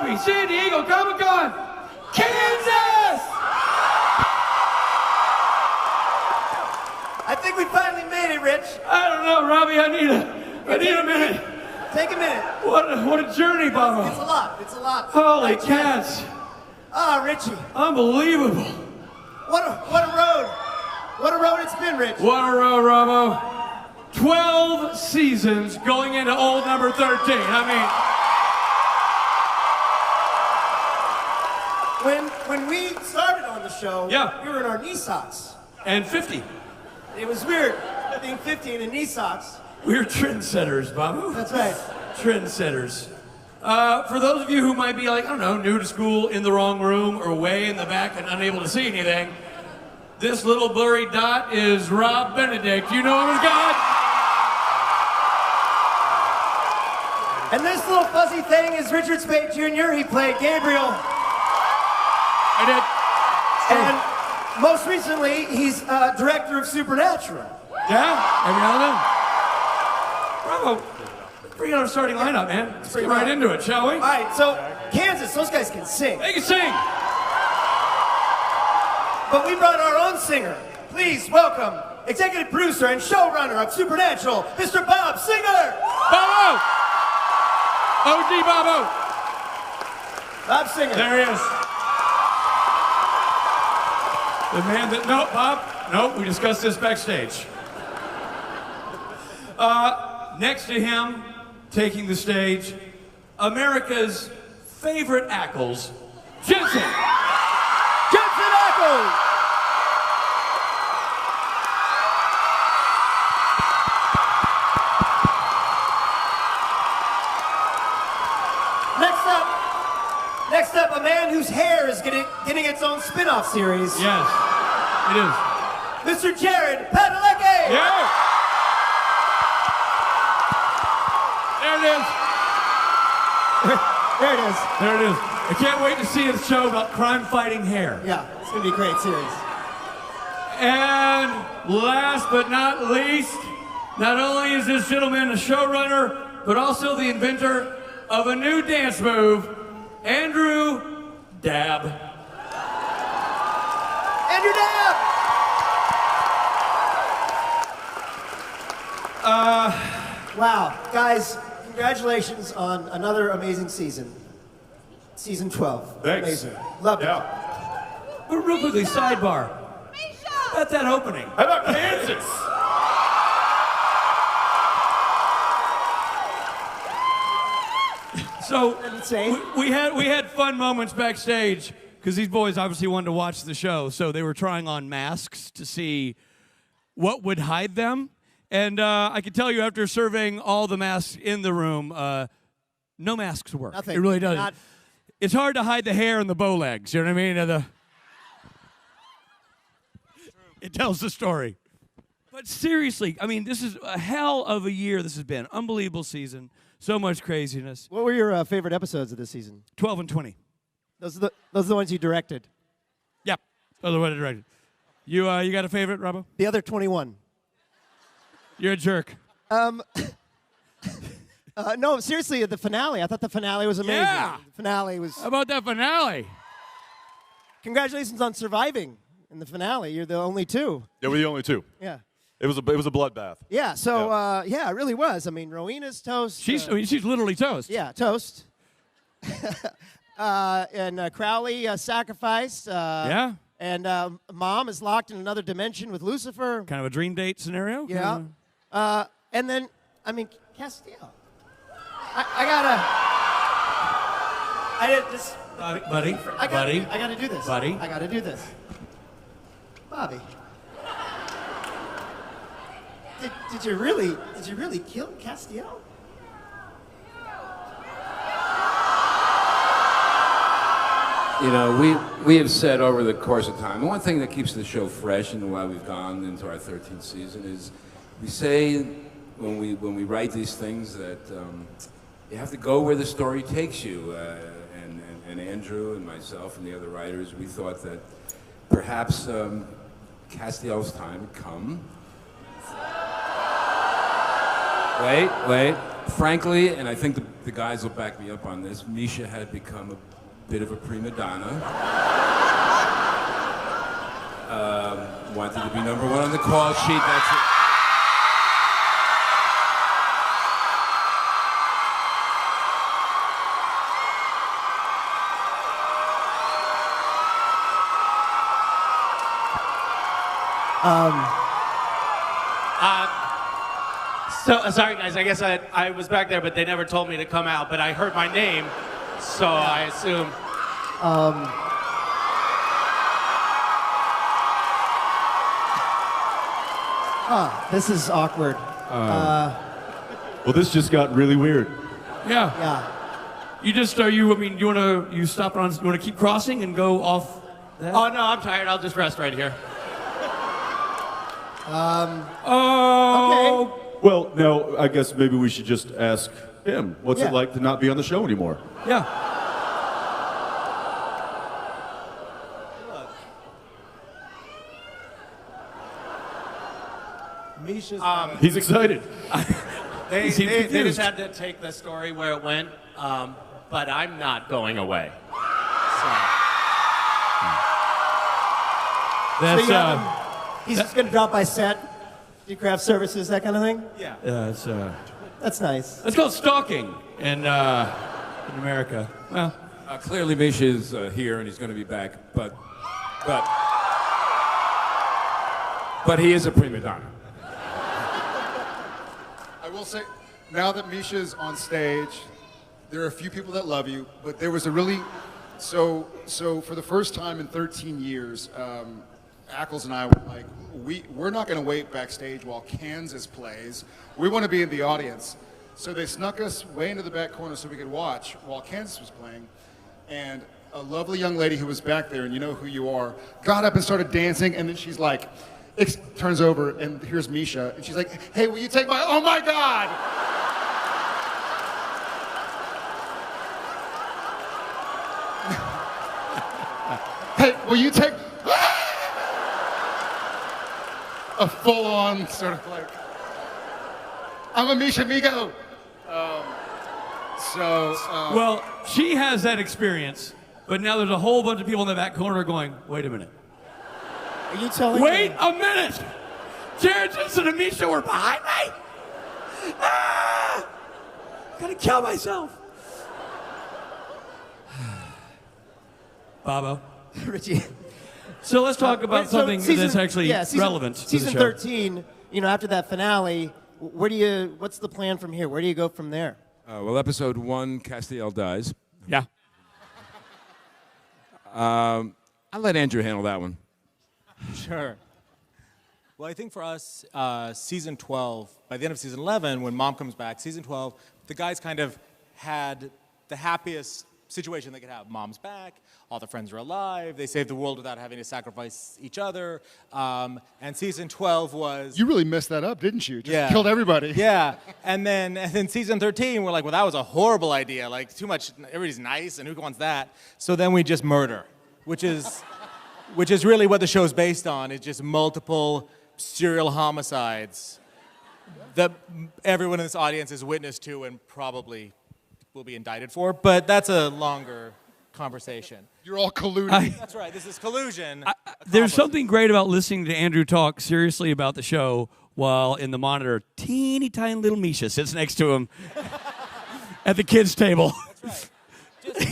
Happy San Diego Comic-Con, Kansas! I think we finally made it, Rich. I don't know, Robbie. I need a minute. Take a minute. What a journey, It's Baba. a lot. It's a lot. Holy cats. Ah, Richie. Unbelievable. What a road. What a road it's been, Rich. What a road, Robo. 12 seasons going into old number 13. When we started on the show, Yeah. we were in our knee socks. And 50. It was weird being 50 in knee socks. We're trendsetters, Babu. That's right. Trendsetters. For those of you who might be like, I don't know, new to school, in the wrong room, or way in the back and unable to see anything, this little blurry dot is Rob Benedict. You know him as God? And this little fuzzy thing is Richard Speight Jr. He played Gabriel. I did. And most recently, he's director of Supernatural. Yeah? Every now and then. Bravo. Bring out our starting lineup, man. Let's get right into it, shall we? All right, so Kansas, those guys can sing. They can sing. But we brought our own singer. Please welcome executive producer and showrunner of Supernatural, Mr. Bob Singer. Bobo! OG Bobo. Bob Singer. There he is. The man that, no, Bob, no, we discussed this backstage. Next to him, taking the stage, America's favorite Ackles, Jensen. Jensen Ackles. Next up, a man whose hair is getting its own spin-off series. Yes, it is. Mr. Jared Padalecki. Yeah. There it is. There it is. There it is. I can't wait to see a show about crime-fighting hair. Yeah, it's gonna be a great series. And last but not least, not only is this gentleman a showrunner, but also the inventor of a new dance move, Andrew Dabb. Andrew Dabb! Wow, guys, congratulations on another amazing season. Season 12. Thanks. Amazing. Love it. But real quickly, sidebar. How about that opening? How about Kansas? So Insane. we had fun moments backstage because these boys obviously wanted to watch the show, so they were trying on masks to see what would hide them. And I can tell you, after surveying all the masks in the room, no masks work. Nothing. It really doesn't. It's hard to hide the hair and the bow legs. You know what I mean? It tells the story. But seriously, I mean, this is a hell of a year. This has been unbelievable season. So much craziness. What were your favorite episodes of this season? 12 and 20. Those are the ones you directed. Yep. Those are what I directed. You got a favorite, Robbo? The other 21. You're a jerk. No, seriously, the finale. I thought the finale was amazing. Yeah. The finale was. How about that finale? Congratulations on surviving in the finale. You're the only two. Yeah, we're the only two. Yeah. It was a bloodbath. Yeah. So yeah, it really was. I mean, Rowena's toast. She's literally toast. Yeah, toast. And Crowley sacrificed. Yeah. And Mom is locked in another dimension with Lucifer. Kind of a dream date scenario. Yeah. And then, I mean, Castiel. I did this. Buddy. I gotta do this. Buddy. I gotta do this. Bobby. Did you really kill Castiel? You know, we have said over the course of time, one thing that keeps the show fresh and why we've gone into our 13th season is we say when we write these things that you have to go where the story takes you. And Andrew and myself and the other writers, we thought that perhaps Castiel's time had come. Wait. Frankly, and I think the guys will back me up on this, Misha had become a bit of a prima donna. Wanted to be number one on the call sheet. That's it. So sorry, guys. I guess I was back there, but they never told me to come out. But I heard my name, so I assume. This is awkward. Well, this just got really weird. Yeah. Yeah. You just are you? I mean, you want to stop on? You want to keep crossing and go off? That? Oh no, I'm tired. I'll just rest right here. Oh. Well, now I guess maybe we should just ask him. What's Yeah. it like to not be on the show anymore? Yeah. Misha's. He's excited. They seems just confused. had to take the story where it went, but I'm not going away. So. That's He's just gonna drop by set, do craft services, that kind of thing. Yeah. it's That's nice. that's called stalking in America. Well, Clearly, Misha is here and he's going to be back, but he is a prima donna. I will say, now that Misha's on stage, there are a few people that love you, but there was a really, so for the first time in 13 years, Ackles and I were like, we're not going to wait backstage while Kansas plays. We want to be in the audience. So they snuck us way into the back corner so we could watch while Kansas was playing. And a lovely young lady who was back there, and you know who you are, got up and started dancing, and then she's like, turns over, and here's Misha, and she's like, hey, will you take my, oh my God! Hey, will you take a full-on sort of like, I'm a Misha Migo. well, she has that experience, but now there's a whole bunch of people in the back corner going, "Wait a minute! Are you telling Wait me? a minute! Jared Jensen and Misha were behind me. Ah! Gotta kill myself." Bobo. Richie. So let's talk about So something season- that's actually yeah, season- relevant to the Season show. 13, after that finale, what's the plan from here? Where do you go from there? Well, episode 1, Castiel dies. Yeah. I'll let Andrew handle that one. Sure. Well, I think for us, season 12, by the end of season 11, when Mom comes back, season 12, the guys kind of had the happiest situation they could have. Mom's back, all the friends are alive, they saved the world without having to sacrifice each other. And season 12 was... You really messed that up, didn't you? Just Yeah. killed everybody. Yeah, and then season 13, we're like, well, that was a horrible idea. Like, too much, everybody's nice, and who wants that? So then we just murder, which is really what the show's based on. It's just multiple serial homicides that everyone in this audience is witness to and probably will be indicted for. But that's a longer conversation. You're all colluding. That's right, this is collusion. There's something great about listening to Andrew talk seriously about the show while in the monitor, teeny tiny little Misha sits next to him at the kids' table. That's right.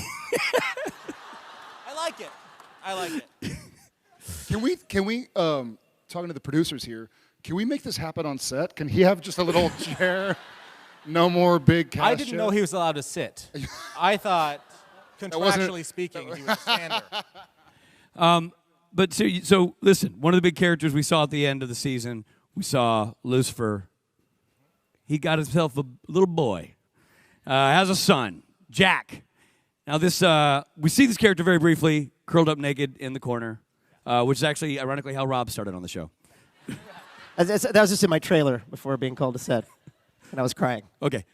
I like it. Can we talking to the producers here, can we make this happen on set? Can he have just a little chair? No more big cast I didn't chair? know he was allowed to sit. I thought, contractually speaking, he was standard. But so listen, one of the big characters we saw at the end of the season, we saw Lucifer. He got himself a little boy, has a son, Jack. Now this, we see this character very briefly, curled up naked in the corner, which is actually, ironically, how Rob started on the show. That was just in my trailer before being called to set, and I was crying. Okay,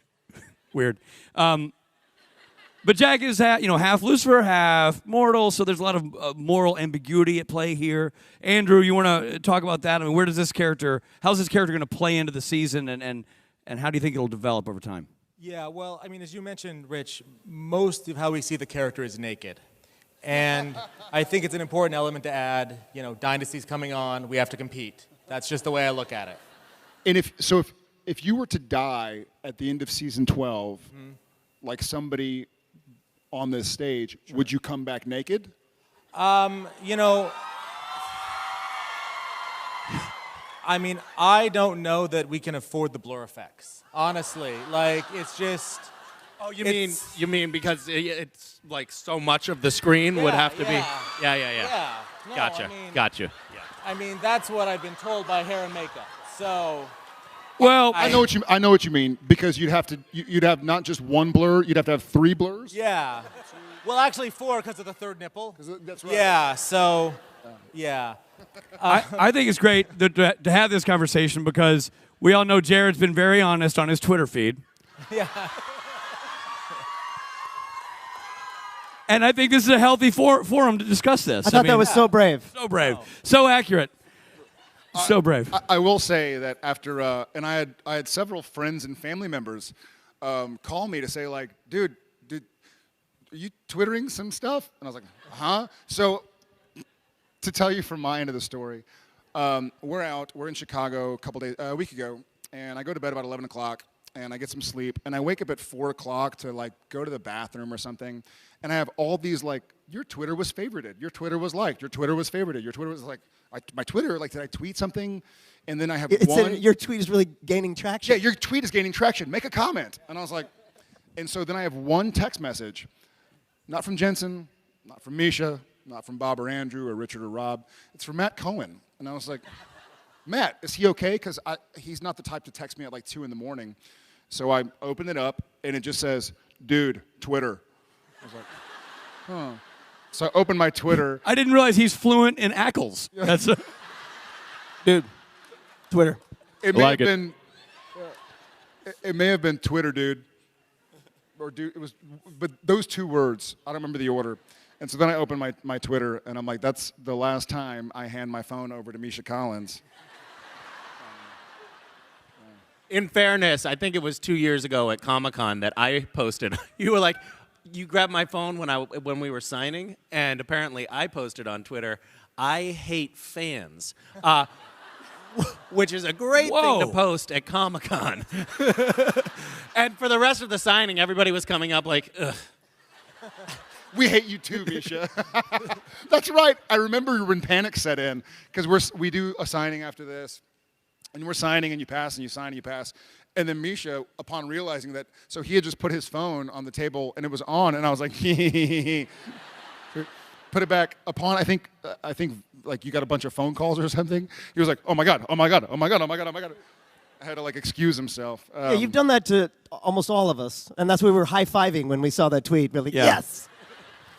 weird. But Jack is half Lucifer, half mortal, so there's a lot of moral ambiguity at play here. Andrew, you want to talk about that? I mean, how's this character going to play into the season, and and how do you think it'll develop over time? Yeah, well, I mean, as you mentioned, Rich, most of how we see the character is naked. And I think it's an important element to add, you know, Dynasty's coming on, we have to compete. That's just the way I look at it. And if you were to die at the end of season 12, like somebody on this stage, would you come back naked? You know, I mean, I don't know that we can afford the blur effects. Honestly, like, it's just... Oh, you It's- mean because it's like so much of the screen would have to be? Yeah. Yeah. No, Gotcha. I mean, Gotcha. Yeah. I mean, that's what I've been told by hair and makeup. So... Well, I know what you mean, because you'd have not just one blur, you'd have to have 3 blurs. Yeah. Well, actually 4 because of the third nipple. That's right. Yeah, so, yeah. I think it's great to have this conversation because we all know Jared's been very honest on his Twitter feed. Yeah. And I think this is a healthy forum to discuss this. I thought that was so brave. so brave, so accurate, so brave. I will say that after, and I had several friends and family members call me to say, like, dude, are you twittering some stuff? And I was like, huh? So, to tell you from my end of the story, we're in Chicago a week ago, and I go to bed about 11 o'clock, and I get some sleep, and I wake up at 4 o'clock to, like, go to the bathroom or something, and I have all these, like, your Twitter was favorited, your Twitter was liked, your Twitter was favorited, your Twitter was, like, my Twitter, like, did I tweet something? And then I have It one. said your tweet is really gaining traction. Yeah, your tweet is gaining traction. Make a comment. And I was like, and so then I have one text message, not from Jensen, not from Misha, not from Bob or Andrew or Richard or Rob. It's from Matt Cohen. And I was like, Matt, is he okay? Because he's not the type to text me at like 2 in the morning. So I open it up, and it just says, dude, Twitter. I was like, huh. So I open my Twitter. I didn't realize he's fluent in Ackles. That's Dude, Twitter. It may Like have it. been. It may have been Twitter, dude, or dude. It was, but those 2 words. I don't remember the order. And so then I open my Twitter, and I'm like, that's the last time I hand my phone over to Misha Collins. In fairness, I think it was 2 years ago at Comic-Con that I posted. You were like, you grabbed my phone when we were signing, and apparently I posted on Twitter, I hate fans, which is a great thing to Whoa. post at Comic-Con. And for the rest of the signing, everybody was coming up like, ugh. We hate you too, Misha. That's right. I remember when panic set in, because we do a signing after this, and we're signing, and you pass, and you sign, and you pass. And then Misha, upon realizing that, so he had just put his phone on the table, and it was on, and I was like, put it back. Upon, I think, like, you got a bunch of phone calls or something. He was like, oh my God, oh my God, oh my God, oh my God, oh my God. I had to, like, excuse himself. Yeah, you've done that to almost all of us. And that's why we were high-fiving when we saw that tweet. We're like, Yeah. yes!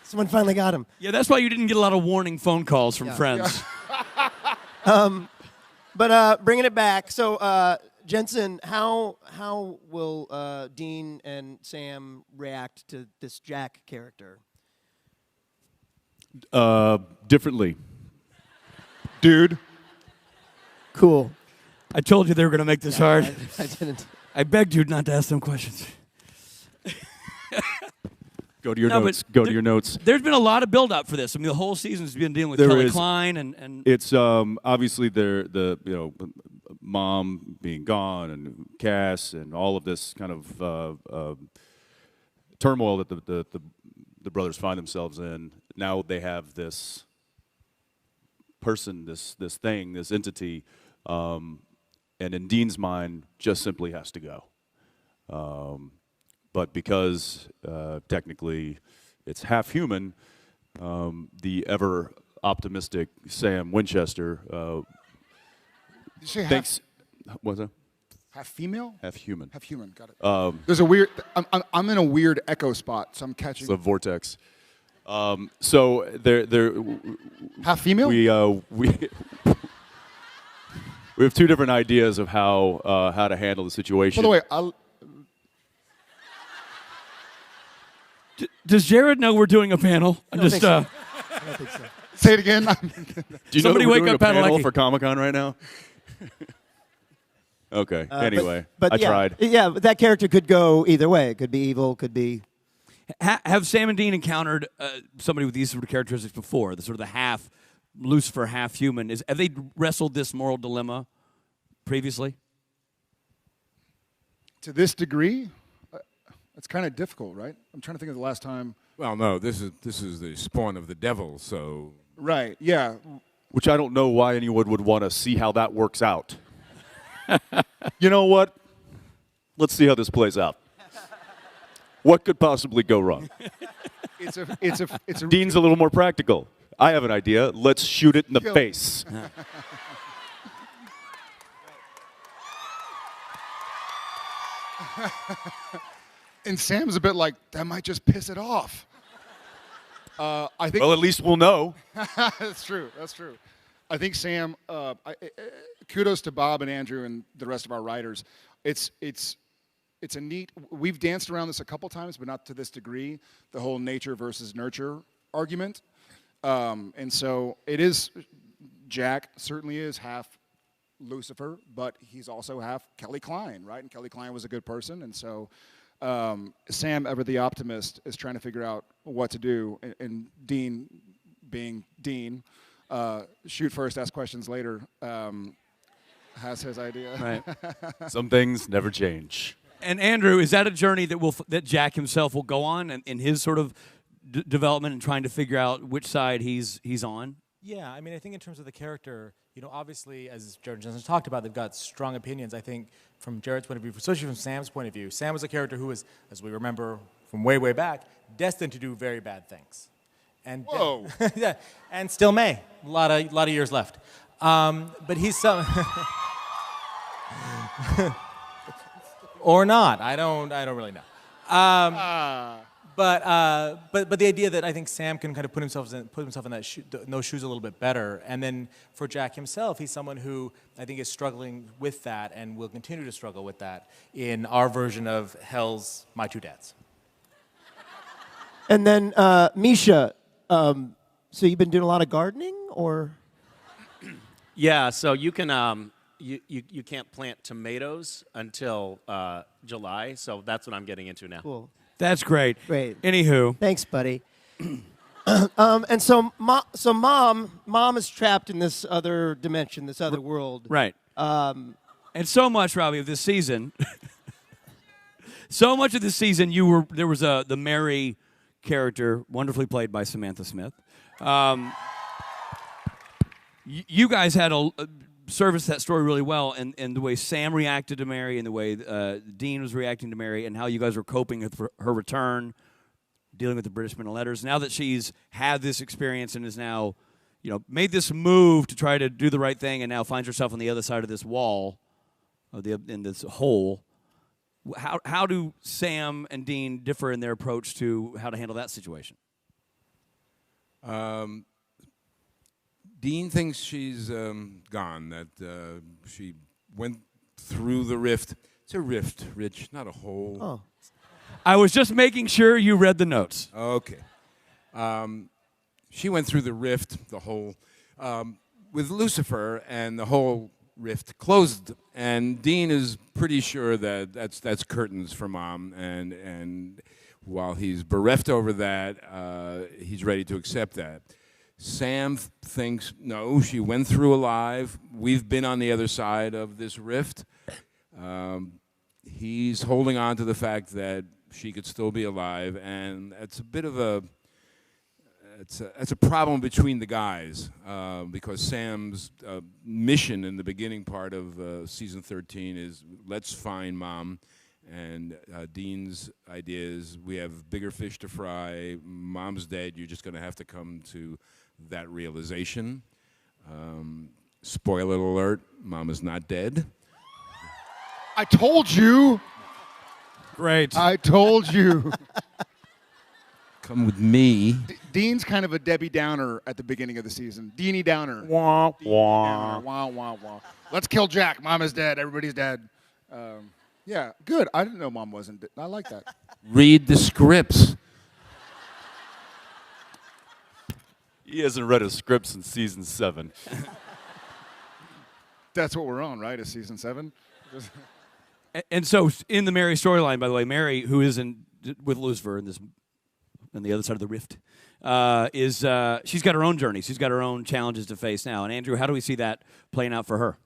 Someone finally got him. yeah. That's why you didn't get a lot of warning phone calls from friends. But bringing it back, so Jensen, how will Dean and Sam react to this Jack character? Differently. Dude. Cool. I told you they were going to make this hard. I didn't. I begged you not to ask them questions. Go to your No, notes. but Go to your notes. There's been a lot of build-up for this. I mean, the whole season's been dealing with There Kelly is. Klein and It's obviously the mom being gone and Cass and all of this kind of turmoil that the brothers find themselves in. Now they have this person, this thing, this entity, and in Dean's mind, just simply has to go. But because technically it's half human, the ever optimistic Sam Winchester Did you say thinks. What's that? half female? Half human. Half human, got it. There's a weird, I'm in a weird echo spot, so I'm catching. It's a vortex. So there half female? we have 2 different ideas of how to handle the situation. By the way, does Jared know we're doing a panel? I'm don't just think so. I don't think so. say it again. do you somebody know that we're wake doing up a panel Padalecki. for Comic-Con right now? Okay. But- Anyway, but I yeah, tried. Yeah, but that character could go either way. It could be evil, could be. Have Sam and Dean encountered somebody with these sort of characteristics before? The sort of the half Lucifer, half human. Have they wrestled this moral dilemma previously? To this degree, it's kind of difficult, right? I'm trying to think of the last time. Well, no, this is the spawn of the devil, so Right. Yeah. Which I don't know why anyone would want to see how that works out. You know what? Let's see how this plays out. What could possibly go wrong? It's a. Dean's a little more practical. I have an idea. Let's shoot it in the Kill. face. And Sam's a bit like that. Might just piss it off. I think. Well, at least we'll know. That's true. That's true. I think Sam. Kudos to Bob and Andrew and the rest of our writers. It's a neat. We've danced around this a couple times, but not to this degree. The whole nature versus nurture argument, and so it is. Jack certainly is half Lucifer, but he's also half Kelly Klein, right? And Kelly Klein was a good person, and so Sam, ever the optimist, is trying to figure out what to do, and Dean, being Dean, shoot first, ask questions later, has his idea. Right. Some things never change. And Andrew, is that a journey that Jack himself will go on in his sort of development and trying to figure out which side he's on? Yeah, I mean, I think in terms of the character, obviously, as Jared Jensen talked about, they've got strong opinions. I think from Jared's point of view, especially from Sam's point of view, Sam was a character who was, as we remember from way, way back, destined to do very bad things. And Whoa. yeah, and still may. A lot of years left. But he's some, or not. I don't really know. But the idea that I think Sam can kind of put himself in those shoes a little bit better, and then for Jack himself, he's someone who I think is struggling with that and will continue to struggle with that in our version of Hell's My Two Dads. And then Misha, so you've been doing a lot of gardening, or? Yeah, so you can you can't plant tomatoes until July, so that's what I'm getting into now. Cool. That's great. Great. Anywho, Thanks, buddy. And so mom is trapped in this other dimension, this other world. right. And so much, Robbie, of this season. So much of this season, there was the Mary character, wonderfully played by Samantha Smith. You guys had serviced that story really well, and the way Sam reacted to Mary, and the way Dean was reacting to Mary, and how you guys were coping with her return, dealing with the British men and letters. Now that she's had this experience and is now, made this move to try to do the right thing, and now finds herself on the other side of this wall, in this hole. How do Sam and Dean differ in their approach to how to handle that situation? Dean thinks she's gone, that she went through the rift. It's a rift, Rich, not a hole. Oh. I was just making sure you read the notes. Okay. She went through the rift, the hole, with Lucifer, and the whole rift closed. And Dean is pretty sure that that's curtains for Mom, and while he's bereft over that, he's ready to accept that. Sam thinks, no, she went through alive. We've been on the other side of this rift. He's holding on to the fact that she could still be alive, and it's a bit of it's a problem between the guys, because Sam's mission in the beginning part of season 13 is let's find Mom, and Dean's idea is we have bigger fish to fry. Mom's dead. You're just going to have to come to that realization. Spoiler alert, Mom is not dead. I told you. Great. I told you. Come with me. Dean's kind of a Debbie Downer at the beginning of the season. Deanie Downer. Wah, wah. Downer. Wah, wah, wah. Let's kill Jack. Mom is dead. Everybody's dead. Yeah, good. I didn't know Mom wasn't dead. I like that. Read the scripts. He hasn't read a script since season 7. That's what we're on, right? Is season 7? And so in the Mary storyline, by the way, Mary, who is with Lucifer in this, on the other side of the rift, she's got her own journey. She's got her own challenges to face now. And Andrew, how do we see that playing out for her?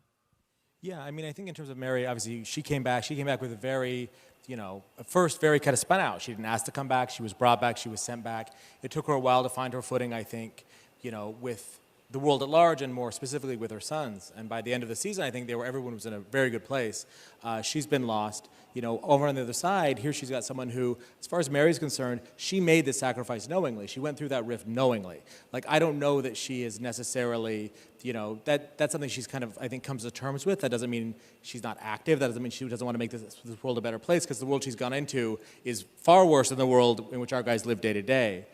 Yeah, I mean, I think in terms of Mary, obviously she came back. She came back with a very, at first very kind of spun out. She didn't ask to come back. She was brought back. She was sent back. It took her a while to find her footing, I think, with the world at large and more specifically with her sons. And by the end of the season, I think everyone was in a very good place. She's been lost. Over on the other side, here she's got someone who, as far as Mary's concerned, she made this sacrifice knowingly. She went through that rift knowingly. Like, I don't know that she is necessarily, that's something she's kind of, I think, comes to terms with. That doesn't mean she's not active. That doesn't mean she doesn't want to make this world a better place, because the world she's gone into is far worse than the world in which our guys live day to day.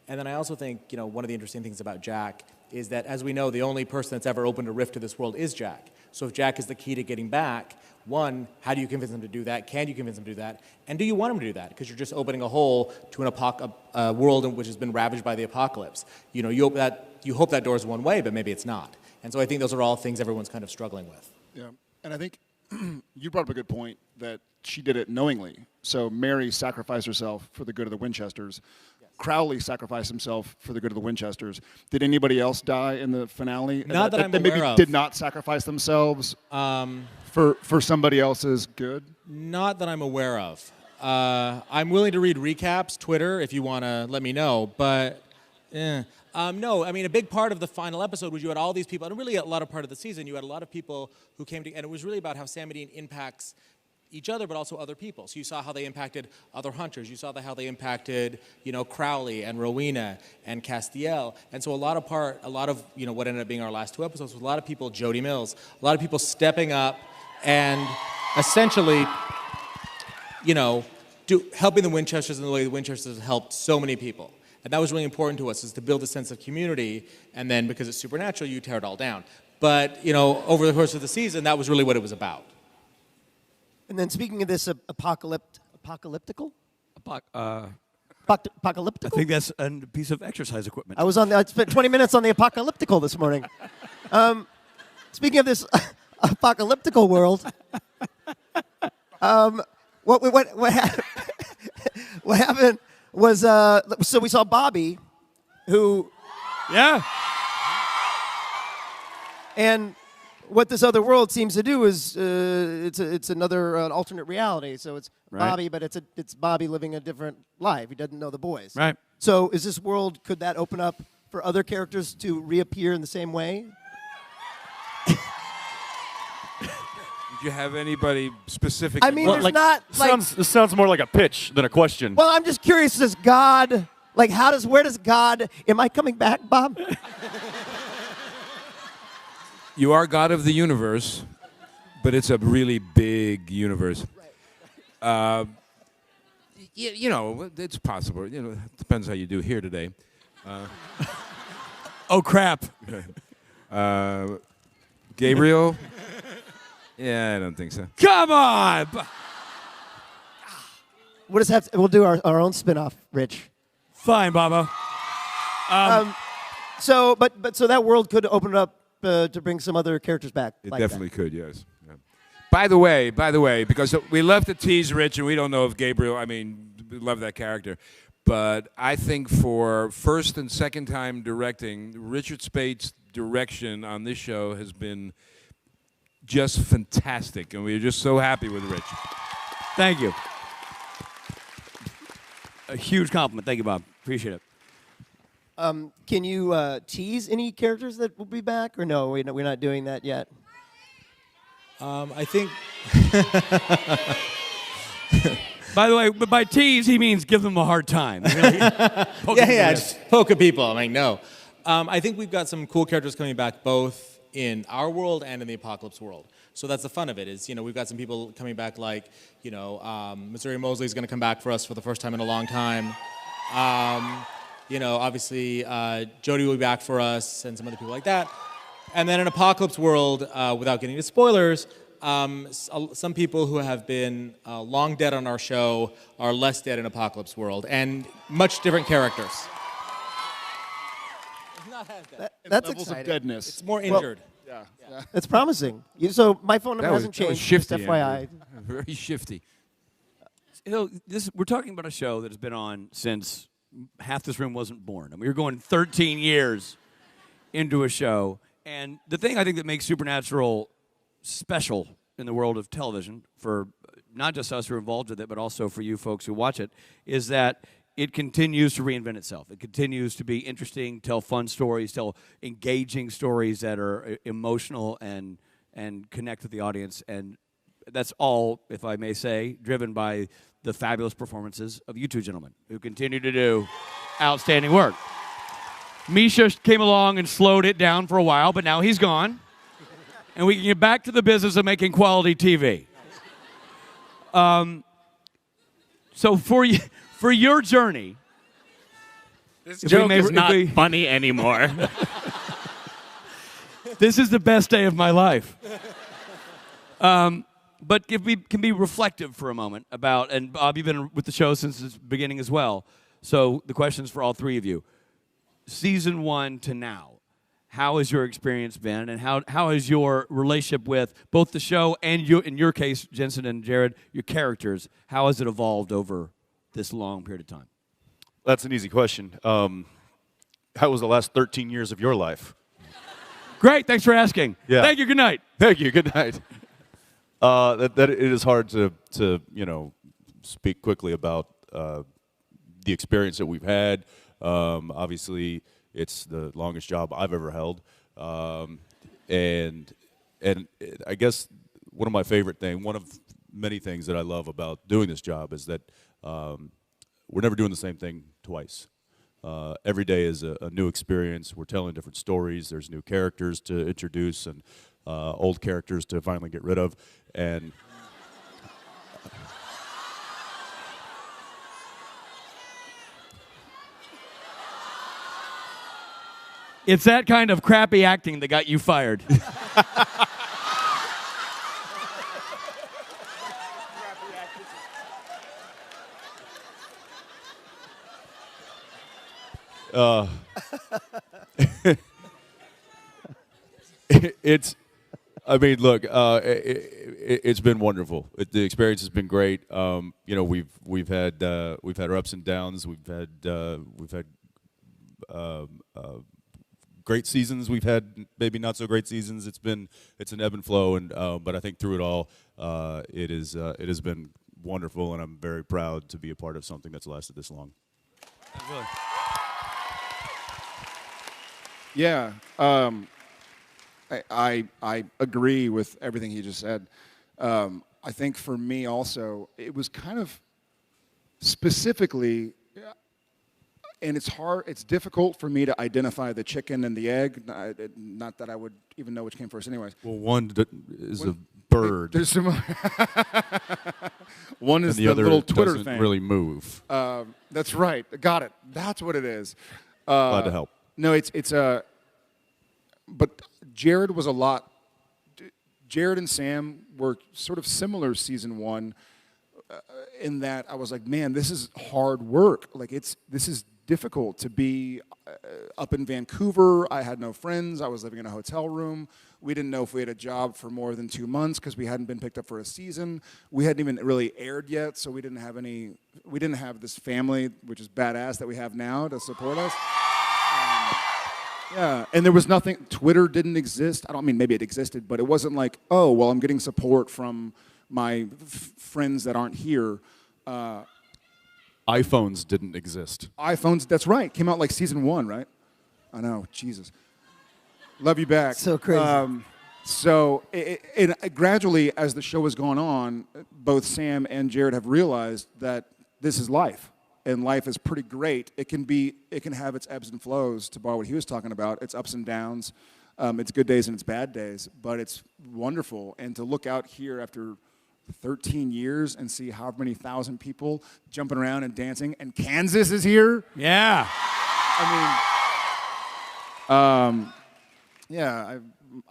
And then I also think, one of the interesting things about Jack is that, as we know, the only person that's ever opened a rift to this world is Jack. So if Jack is the key to getting back, one, how do you convince him to do that? Can you convince him to do that? And do you want him to do that? Because you're just opening a hole to a world in which has been ravaged by the apocalypse. You hope that door is one way, but maybe it's not. And so I think those are all things everyone's kind of struggling with. Yeah, and I think you brought up a good point that she did it knowingly. So Mary sacrificed herself for the good of the Winchesters. Crowley sacrificed himself for the good of the Winchesters. Did anybody else die in the finale? Not that I'm maybe aware of. Did not sacrifice themselves for somebody else's good? Not that I'm aware of. I'm willing to read recaps, Twitter, if you want to let me know. But no, I mean, a big part of the final episode was you had all these people, and really a lot of part of the season, you had a lot of people who came to, and it was really about how Sam and Dean impacts each other, but also other people. So you saw how they impacted other hunters. You saw how they impacted, Crowley and Rowena and Castiel. And so a lot of what ended up being our last two episodes was a lot of people, Jody Mills, a lot of people stepping up and essentially, helping the Winchesters in the way the Winchesters helped so many people. And that was really important to us, is to build a sense of community, and then because it's supernatural, you tear it all down. But, over the course of the season, that was really what it was about. And then speaking of this apocalyptical? I Apocalyptical? think that's a piece of exercise equipment. I spent 20 minutes on the apocalyptical this morning. Speaking of this apocalyptical world, what happened was, so we saw Bobby, who, Yeah. and what this other world seems to do is it's another alternate reality. So it's Right. Bobby, but it's Bobby living a different life. He doesn't know the boys. Right. So is this world, could that open up for other characters to reappear in the same way? Did you have anybody specific? I mean, there's not like. This sounds more like a pitch than a question. Well, I'm just curious. Does God like? Where does God? Am I coming back, Bob? You are God of the universe, but it's a really big universe. It's possible. It depends how you do here today. Oh, crap. Gabriel? Yeah, I don't think so. Come on. We'll just have to, we'll do our own spin-off, Rich. Fine, Baba. So that world could open it up to bring some other characters back. It like definitely could, yes. Yeah. By the way, because we love to tease Rich, and we don't know if Gabriel, we love that character. But I think for first and second time directing, Richard Spate's direction on this show has been just fantastic, and we're just so happy with Rich. Thank you. A huge compliment. Thank you, Bob. Appreciate it. Can you tease any characters that will be back, or no? We're not doing that yet. I think. By the way, but by tease, he means give them a hard time. Really? Just poke at people. No. I think we've got some cool characters coming back, both in our world and in the apocalypse world. So that's the fun of it. Is we've got some people coming back, like Missouri Mosley is going to come back for us for the first time in a long time. Obviously Jody will be back for us, and some other people like that. And then in apocalypse world, without getting into spoilers, some people who have been long dead on our show are less dead in apocalypse world, and much different characters. That's levels exciting. of deadness. It's more injured. Yeah. That's promising. So my phone number That was, hasn't that was changed. shifty. Just FYI. Andrew. Very shifty. We're talking about a show that has been on since half this room wasn't born. I mean, we're going 13 years into a show. And the thing I think that makes Supernatural special in the world of television, for not just us who are involved with it, but also for you folks who watch it, is that it continues to reinvent itself. It continues to be interesting, tell fun stories, tell engaging stories that are emotional and connect with the audience. And that's all, if I may say, driven by the fabulous performances of you two gentlemen who continue to do outstanding work. Misha came along and slowed it down for a while, but now he's gone. And we can get back to the business of making quality TV. So for your journey, This If we joke may- is if not we- funny anymore. this is the best day of my life. But if we can be reflective for a moment about, and Bob, you've been with the show since its beginning as well. So the question's for all three of you. Season 1 to now, how has your experience been, and how has your relationship with both the show and you, in your case, Jensen and Jared, your characters, how has it evolved over this long period of time? That's an easy question. How was the last 13 years of your life? Great, thanks for asking. Yeah. Thank you, good night. Thank you. Good night. That it is hard to speak quickly about the experience that we've had. Obviously, it's the longest job I've ever held, and I guess one of many things that I love about doing this job is that we're never doing the same thing twice. Every day is a new experience. We're telling different stories. There's new characters to introduce and old characters to finally get rid of. And It's that kind of crappy acting that got you fired. Look, it's been wonderful. The experience has been great. We've had our ups and downs. We've had great seasons. We've had maybe not so great seasons. It's an ebb and flow, but I think through it all, it has been wonderful, and I'm very proud to be a part of something that's lasted this long. Yeah, I agree with everything he just said. I think for me also, it was kind of specifically, and it's difficult for me to identify the chicken and the egg. Not that I would even know which came first, anyways. Well, one is a bird, There's some. One is and the other little Twitter doesn't thing. really move. That's right. Got it. That's what it is. Glad to help. No, it's but Jared was a lot. Jared and Sam were sort of similar season 1, in that I was like, man, this is hard work. Like this is difficult to be up in Vancouver. I had no friends. I was living in a hotel room. We didn't know if we had a job for more than 2 months because we hadn't been picked up for a season. We hadn't even really aired yet, so we didn't have this family, which is badass, that we have now to support us. Yeah, and there was nothing. Twitter didn't exist. I don't mean maybe it existed, but it wasn't like, oh, well, I'm getting support from my friends that aren't here. iPhones didn't exist. iPhones, that's right, came out like season 1, right? I know, Jesus. Love you back. So crazy. Gradually, as the show has gone on, both Sam and Jared have realized that this is life. And life is pretty great. It can have its ebbs and flows, to borrow what he was talking about. It's ups and downs. It's good days and it's bad days, but it's wonderful. And to look out here after 13 years and see how many thousand people jumping around and dancing, and Kansas is here. Yeah. I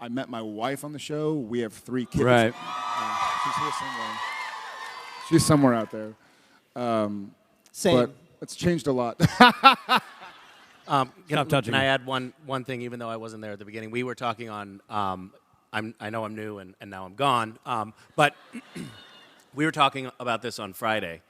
met my wife on the show. We have 3 kids. Right. She's here somewhere. She's somewhere out there. Same. But it's changed a lot. Stop touching Can I me. add one thing, even though I wasn't there at the beginning? We were talking on, I know I'm new and now I'm gone, but we were talking about this on Friday.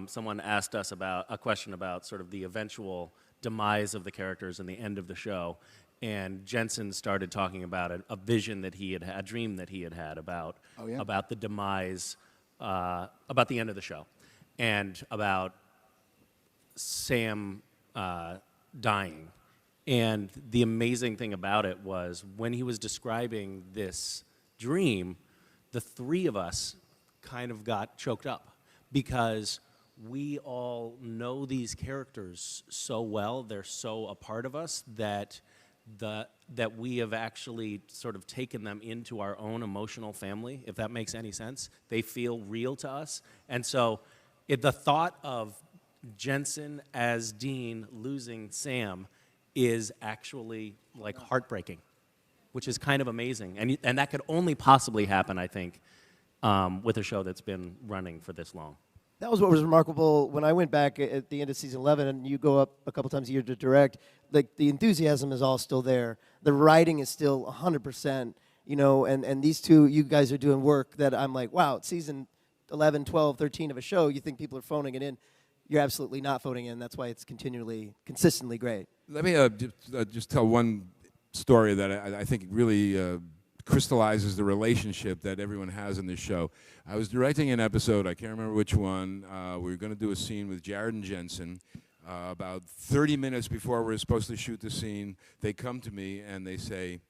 Someone asked us about a question about sort of the eventual demise of the characters and the end of the show. And Jensen started talking about a vision that he had had, a dream that he had had about the demise, about the end of the show, and about Sam dying. And the amazing thing about it was when he was describing this dream, the three of us kind of got choked up because we all know these characters so well, they're so a part of us that we have actually sort of taken them into our own emotional family, if that makes any sense. They feel real to us. And so the thought of Jensen as Dean losing Sam is actually like heartbreaking, which is kind of amazing. And that could only possibly happen, I think, with a show that's been running for this long. That was what was remarkable when I went back at the end of season 11, and you go up a couple times a year to direct. Like the enthusiasm is all still there. The writing is still 100%. You know, and these two, you guys are doing work that I'm like, wow, it's season 11, 12, 13 of a show. You think people are phoning it in. You're absolutely not phoning in. That's why it's consistently great. Let me just tell one story that I think really crystallizes the relationship that everyone has in this show. I was directing an episode, I can't remember which one. We were going to do a scene with Jared and Jensen. About 30 minutes before we were supposed to shoot the scene, they come to me and they say,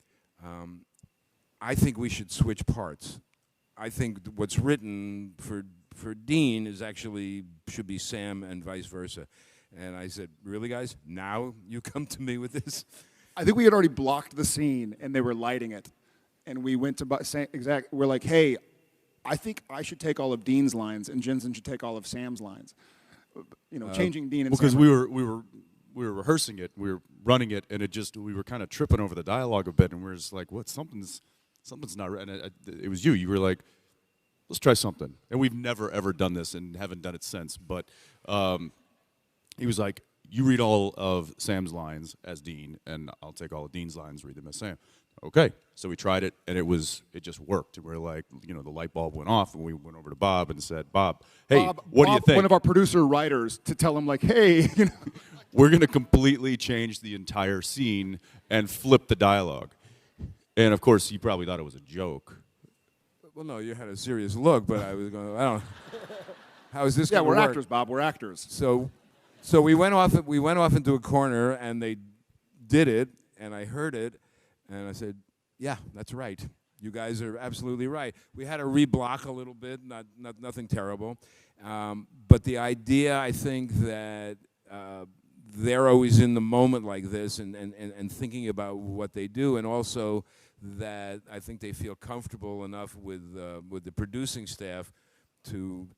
I think we should switch parts. I think what's written for Dean is actually should be Sam and vice versa. And I said, really, guys? Now you come to me with this? I think we had already blocked the scene, and they were lighting it. And we went to we're like, hey, I think I should take all of Dean's lines, and Jensen should take all of Sam's lines. You know, changing Dean and because Sam. we were rehearsing it, we were running it, and we were kind of tripping over the dialogue a bit, and we were just like, what? Something's not right. And it was you. You were like, let's try something. And we've never ever done this, and haven't done it since. But he was like, you read all of Sam's lines as Dean, and I'll take all of Dean's lines, read them as Sam. Okay, so we tried it, and it just worked. And we're like, you know, the light bulb went off, and we went over to Bob and said, Bob, hey, what do you think? One of our producer writers to tell him like, hey, you know, we're going to completely change the entire scene and flip the dialogue. And of course, you probably thought it was a joke. Well, no, you had a serious look, but I was going, I don't know. How is this yeah, going to we're work? actors, Bob. We're actors. So we went off into a corner, and they did it, and I heard it, and I said, yeah, that's right. You guys are absolutely right. We had to reblock a little bit, nothing terrible. But the idea, I think, that they're always in the moment like this and thinking about what they do, and also that I think they feel comfortable enough with the producing staff to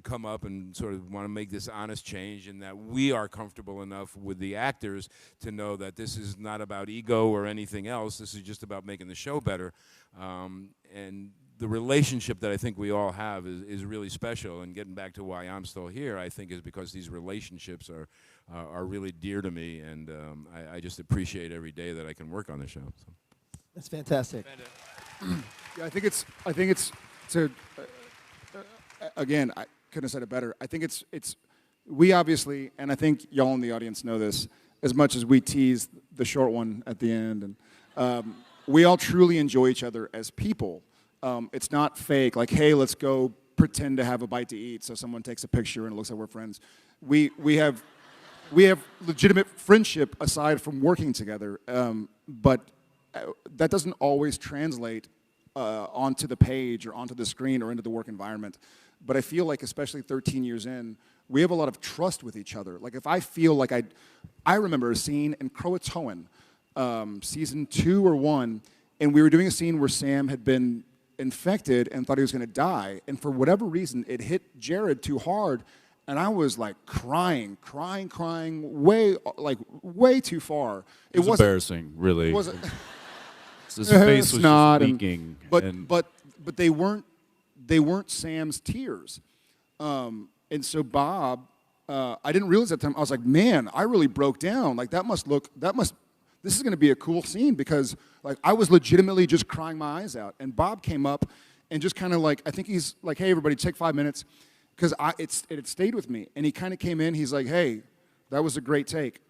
come up and sort of want to make this honest change, and that we are comfortable enough with the actors to know that this is not about ego or anything else. This is just about making the show better. And the relationship that I think we all have is really special. And getting back to why I'm still here, I think is because these relationships are really dear to me, and I just appreciate every day that I can work on the show. So. That's fantastic. Yeah, I think it's again, I couldn't have said it better. I think it's we obviously, and I think y'all in the audience know this, as much as we tease the short one at the end, and we all truly enjoy each other as people. It's not fake, like, hey, let's go pretend to have a bite to eat so someone takes a picture and it looks like we're friends. We have legitimate friendship aside from working together, but that doesn't always translate onto the page or onto the screen or into the work environment. But I feel like, especially 13 years in, we have a lot of trust with each other. Like, if I feel like I remember a scene in Croatoan, season 2 or 1, and we were doing a scene where Sam had been infected and thought he was going to die, and for whatever reason, it hit Jared too hard, and I was like crying, way too far. It was embarrassing, really. It wasn't. His face was just leaking. But they weren't Sam's tears, and so Bob I didn't realize at the time. I was like, man, I really broke down. Like this is going to be a cool scene because like I was legitimately just crying my eyes out. And Bob came up and just kind of like, I think he's like, hey, everybody, take 5 minutes. Because it had stayed with me. And he kind of came in, he's like, hey, that was a great take.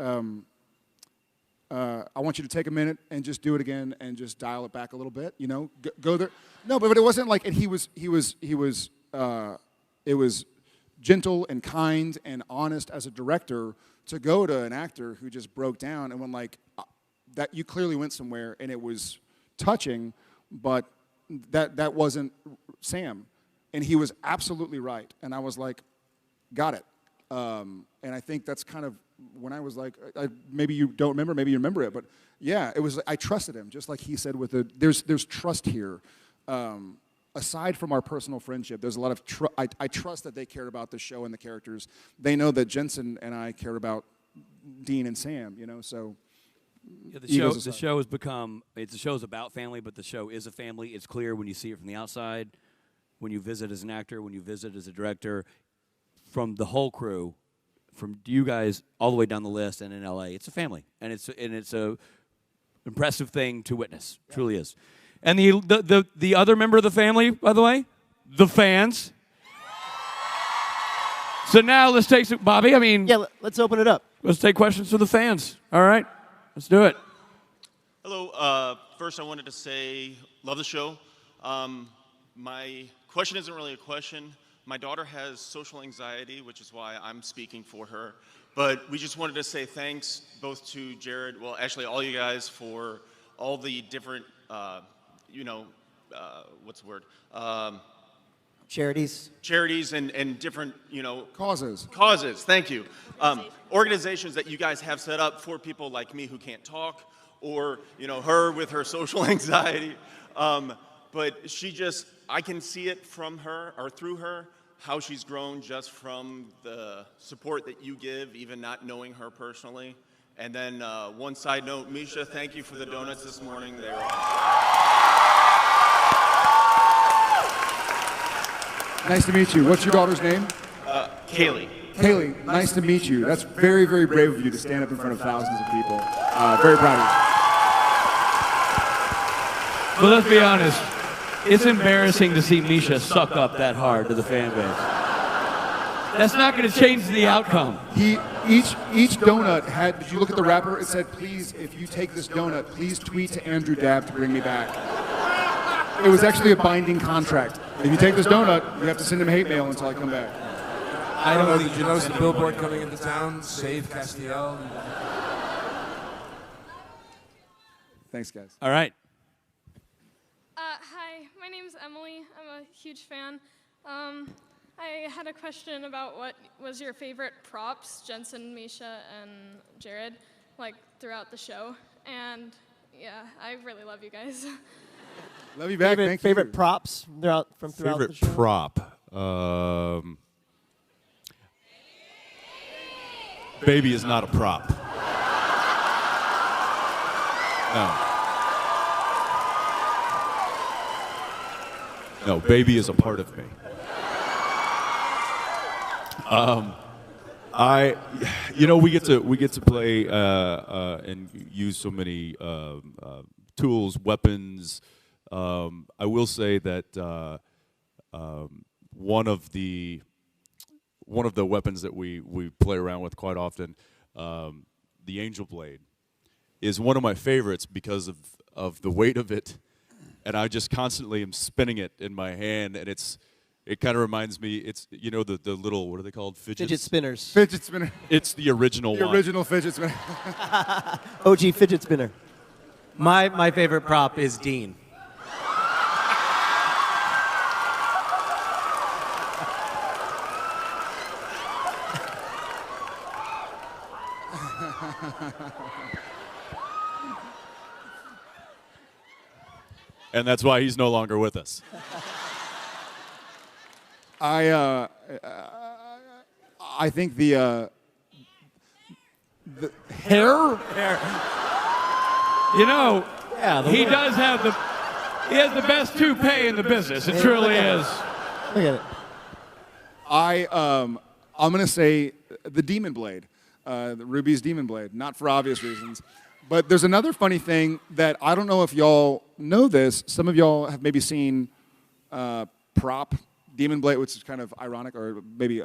I want you to take a minute and just do it again and just dial it back a little bit, you know, go there. No, but it wasn't like, and it was gentle and kind and honest as a director to go to an actor who just broke down and went like, that you clearly went somewhere and it was touching, but that wasn't Sam. And he was absolutely right. And I was like, got it. And I think that's kind of when I was like, maybe you don't remember, maybe you remember it, but yeah, it was. I trusted him, just like he said. There's trust here. Aside from our personal friendship, there's a lot of I trust that they cared about the show and the characters. They know that Jensen and I cared about Dean and Sam. You know, so. Yeah, the show has become. The show's about family, but the show is a family. It's clear when you see it from the outside, when you visit as an actor, when you visit as a director, from the whole crew. From you guys all the way down the list and in LA, it's a family, and it's a impressive thing to witness. Yeah. Truly is. And the other member of the family, by the way, the fans. So now let's take some, Bobby. I mean, yeah, let's open it up. Let's take questions from the fans. All right, let's do it. Hello. First, I wanted to say, love the show. My question isn't really a question. My daughter has social anxiety, which is why I'm speaking for her. But we just wanted to say thanks both to Jared, well, actually all you guys for all the different, what's the word? Charities. Charities and different, Causes. Causes, thank you. Organizations that you guys have set up for people like me who can't talk, or, her with her social anxiety. But I can see it from her, or through her, how she's grown just from the support that you give, even not knowing her personally. And then one side note, Misha, thank you for the donuts this morning. They were awesome. Nice to meet you. What's your daughter's name? Kaylee. Kaylee, nice to meet you. That's very, very brave of you to stand up in front of thousands of people. Very proud of you. But let's be honest. It's embarrassing to see Misha suck up that hard to the fan base. That's not going to change the outcome. Each donut had, did you look at the wrapper? It said, please, if you take this donut, please tweet to Andrew Dabb to bring me back. It was actually a binding contract. If you take this donut, you have to send him hate mail until I come back. I don't know, did you notice the billboard coming into town? Save Castiel. Thanks, guys. All right. Hi, my name's Emily. I'm a huge fan. I had a question about what was your favorite props, Jensen, Misha, and Jared, like throughout the show. And yeah, I really love you guys. Love you back. Thank you. Favorite props throughout the show? Favorite prop? Baby is not a prop. No, baby is a part of me. We get to play and use so many tools, weapons. I will say that one of the weapons that we play around with quite often, the Angel Blade, is one of my favorites because of the weight of it. And I just constantly am spinning it in my hand, and it kind of reminds me, it's, the little, what are they called? Fidget spinners. Fidget spinner. It's the original one. The original fidget spinner. OG fidget spinner. My favorite prop is Dean. And that's why he's no longer with us. I think the hair. He does have he has the best toupee in the business. It truly is. Look at it. I'm gonna say the Demon Blade, the Ruby's Demon Blade, not for obvious reasons. But there's another funny thing that I don't know if y'all know this. Some of y'all have maybe seen Prop Demon Blade, which is kind of ironic, or maybe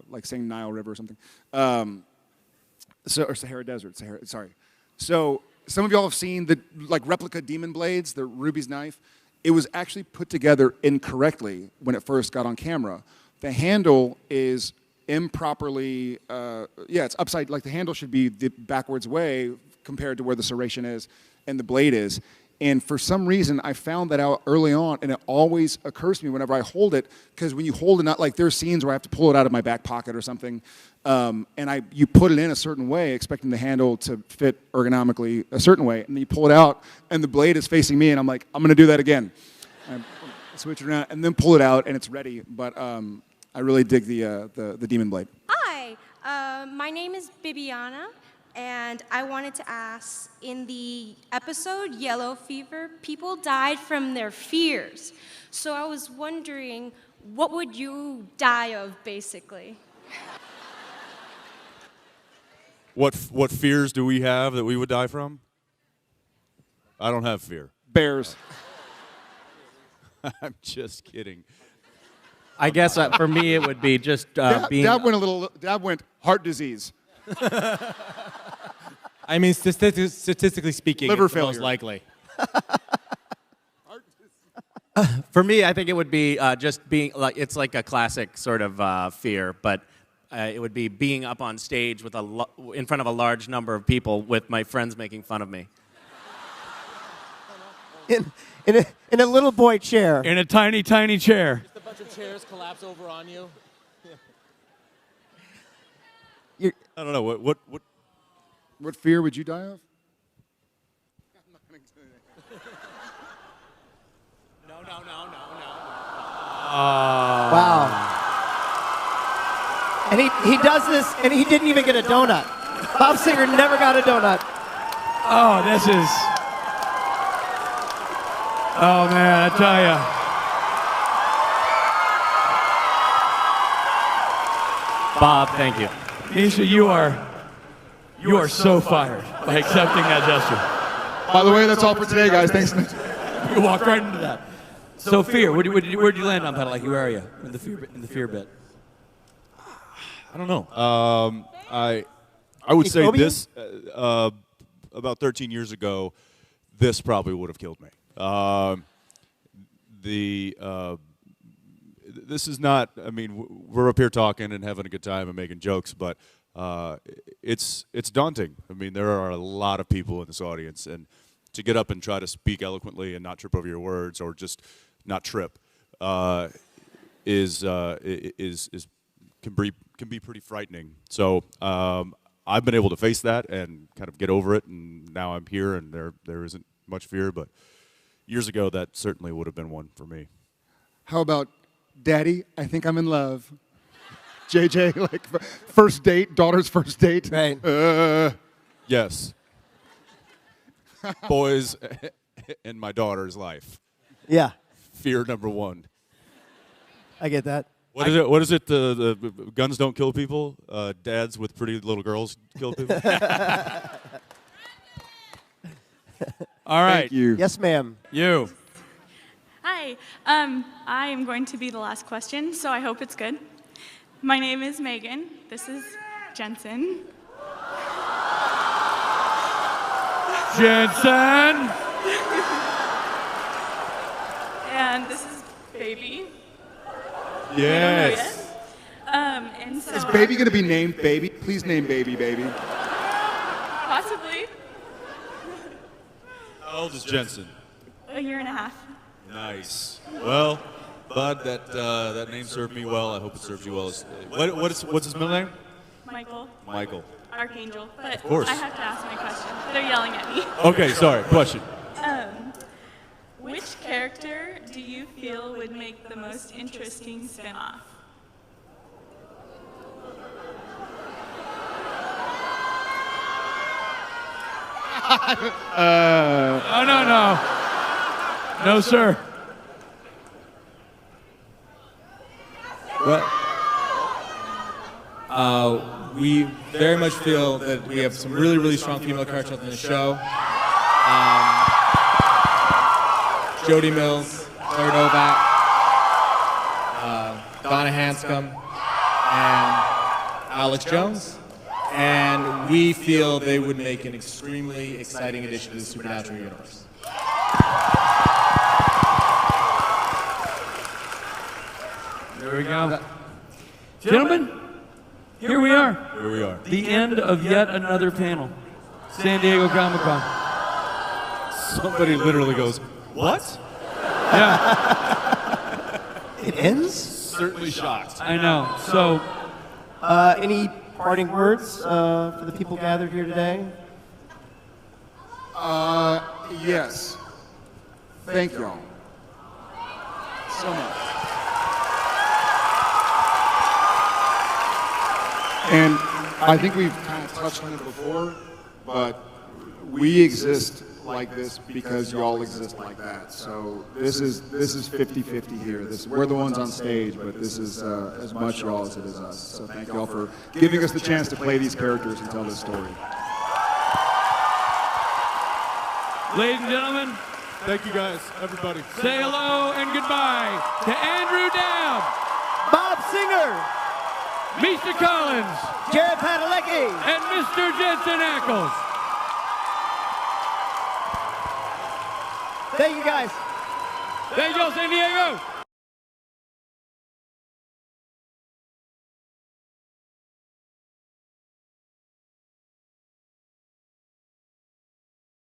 like saying Nile River or something. Or Sahara Desert. Sorry. So some of y'all have seen the replica Demon Blades, the Ruby's knife. It was actually put together incorrectly when it first got on camera. The handle is improperly, it's upside, like the handle should be the backwards way compared to where the serration is and the blade is. And for some reason, I found that out early on, and it always occurs to me whenever I hold it, because when you hold it, like there's scenes where I have to pull it out of my back pocket or something, and you put it in a certain way, expecting the handle to fit ergonomically a certain way, and then you pull it out, and the blade is facing me, and I'm like, I'm going to do that again. I switch it around, and then pull it out, and it's ready. But I really dig the Demon Blade. Hi, my name is Bibiana. And I wanted to ask, in the episode Yellow Fever, people died from their fears. So I was wondering, what would you die of, basically? What fears do we have that we would die from? I don't have fear. Bears. I'm just kidding. I guess for me it would be just being. Dad went heart disease. I mean, statistically speaking, liver it's the most failure. likely. For me, I think it would be just being like, it's like a classic sort of fear, but it would be being up on stage with in front of a large number of people with my friends making fun of me. In a little boy chair. In a tiny, tiny chair. Just a bunch of chairs collapse over on you. I don't know What fear would you die of? No. Wow. And he does this, and he didn't even get a donut. Bob Singer never got a donut. Oh, this is. Oh man, I tell you. Bob, thank you. Misha, you are so fired by accepting that gesture. By the way, that's all for today, guys. Thanks. You walked right into that. So fear. Where'd you land on Padalecki? Where are you in the fear bit? I don't know. I would say this about 13 years ago. This probably would have killed me. This is not. I mean, we're up here talking and having a good time and making jokes, but it's daunting. I mean, there are a lot of people in this audience, and to get up and try to speak eloquently and not trip over your words or just not trip can be pretty frightening. So I've been able to face that and kind of get over it, and now I'm here, and there isn't much fear. But years ago, that certainly would have been one for me. How about Daddy? I think I'm in love. JJ, like first date, daughter's first date. Right. Yes. Boys in my daughter's life. Yeah, Fear number one. I get that. What is it? What is it? The guns don't kill people. Dads with pretty little girls kill people. All right. Thank you. Yes, ma'am. You. Hi, I am going to be the last question, so I hope it's good. My name is Megan. This is Jensen. Jensen. And this is Baby. Yes. And so Is Baby going to be named Baby? Please name Baby, Baby. possibly How old is Jensen? a year and a half. Nice. Well, Bud, that name served me well. I hope it serves you well. What's his middle name? Michael, Michael. Archangel. But Of course. I have to ask my question. They're yelling at me. Okay, sorry. Question. Which character do you feel would make the most interesting spin-off? Oh, no. No, sir. we very much feel that we have some really, really strong female characters in the show. Jody Mills, Claire Novak, Donna Hanscom, and Alex Jones. And we feel they would make an extremely exciting addition to the Supernatural universe. There we go. Gentlemen, here we are. Here we are. The end of yet another panel. San Diego Comic-Con. Somebody literally goes, "What?" Yeah. It ends? Certainly shocked. I know. So, Any parting words for the people gathered here today? Yes. Thank y'all so much. And I think we've kind of touched on it before, but we exist like this because you all exist like that. So this is 50-50 here. We're the ones on stage, but this is as much y'all as it is us. So thank y'all for giving us the chance to play these characters and tell this story. ladies and gentlemen, Thank you guys, everybody. say hello and goodbye to Andrew Dabb, Bob Singer, Misha Collins, Jared Padalecki, and Mr. Jensen Ackles. Thank you guys. Thank you, San Diego.